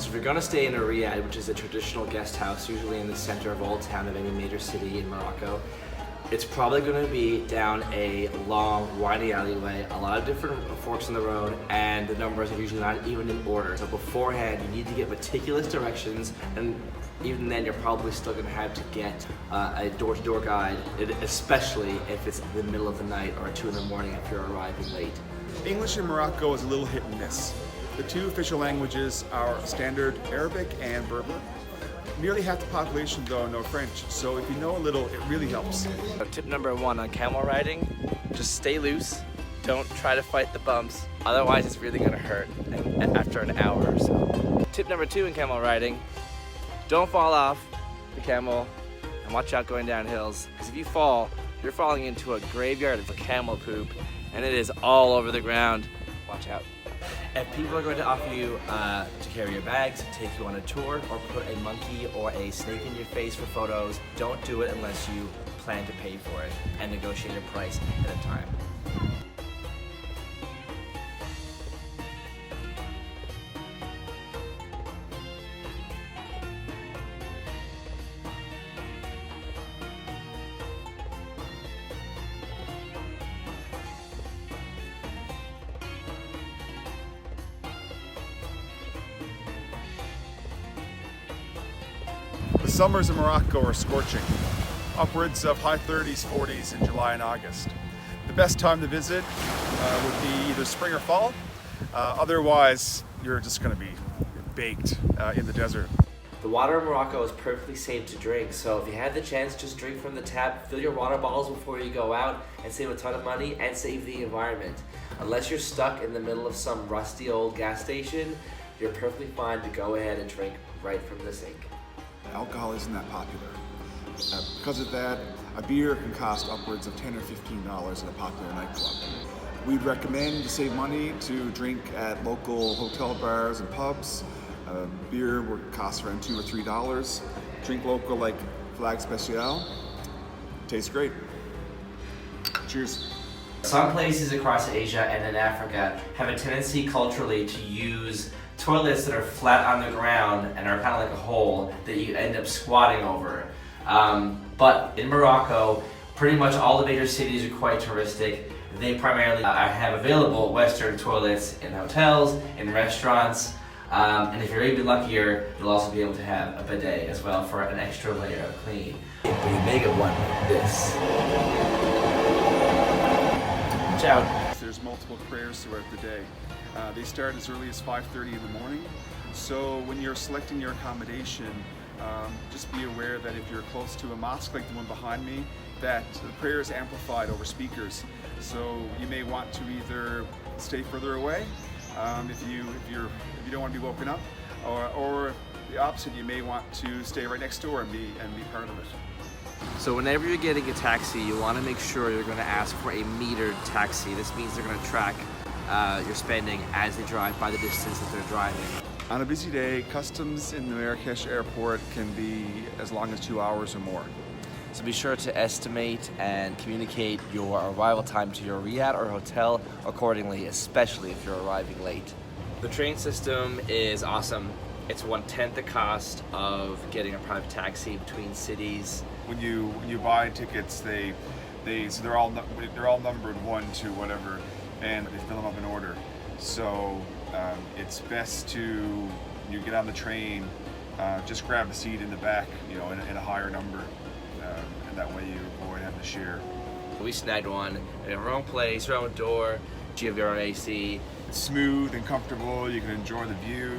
So if you're gonna stay in a riad, which is a traditional guest house, usually in the center of Old Town of any major city in Morocco, it's probably gonna be down a long, windy alleyway, a lot of different forks in the road, and the numbers are usually not even in order. So beforehand, you need to get meticulous directions, and even then, you're probably still gonna have to get a door-to-door guide, especially if it's in the middle of the night or 2 in the morning if you're arriving late. English in Morocco is a little hit and miss. The two official languages are standard Arabic and Berber. Nearly half the population, though, know French, so if you know a little, it really helps. Tip number 1 on camel riding, just stay loose. Don't try to fight the bumps, otherwise it's really gonna hurt after an hour or so. Tip number 2 in camel riding, don't fall off the camel and watch out going down hills, because if you fall, you're falling into a graveyard of camel poop and it is all over the ground. Watch out. If people are going to offer you to carry your bags, take you on a tour, or put a monkey or a snake in your face for photos, don't do it unless you plan to pay for it and negotiate a price ahead of time. The summers in Morocco are scorching, upwards of high 30s, 40s in July and August. The best time to visit would be either spring or fall. Otherwise, you're just going to be baked in the desert. The water in Morocco is perfectly safe to drink, so if you had the chance, just drink from the tap, fill your water bottles before you go out, and save a ton of money and save the environment. Unless you're stuck in the middle of some rusty old gas station, you're perfectly fine to go ahead and drink right from the sink. Alcohol isn't that popular. Because of that, a beer can cost upwards of $10 or $15 at a popular nightclub. We'd recommend to save money to drink at local hotel bars and pubs. Beer would cost around $2 or $3. Drink local like Flag Special. Tastes great. Cheers. Some places across Asia and in Africa have a tendency culturally to use toilets that are flat on the ground and are kind of like a hole that you end up squatting over. But in Morocco, pretty much all the major cities are quite touristic. They primarily have available Western toilets in hotels, in restaurants, and if you're even luckier, you'll also be able to have a bidet as well for an extra layer of clean. But you make it one like this. Watch out. There's multiple prayers throughout the day. They start as early as 5:30 in the morning. So when you're selecting your accommodation, just be aware that if you're close to a mosque like the one behind me, that the prayer is amplified over speakers. So you may want to either stay further away if you don't want to be woken up, or the opposite, you may want to stay right next door and be part of it. So whenever you're getting a taxi, you want to make sure you're going to ask for a metered taxi. This means they're going to track your spending as they drive by the distance that they're driving. On a busy day, customs in the Marrakech airport can be as long as 2 hours or more. So be sure to estimate and communicate your arrival time to your riad or hotel accordingly, especially if you're arriving late. The train system is awesome. It's 1/10 the cost of getting a private taxi between cities. When you buy tickets, so they're all numbered 1 to whatever, and they fill them up in order. So it's best to you get on the train, just grab a seat in the back, in a higher number, and that way you avoid having to share. We snagged one in our own place, our own door. You have your own AC. It's smooth and comfortable. You can enjoy the view.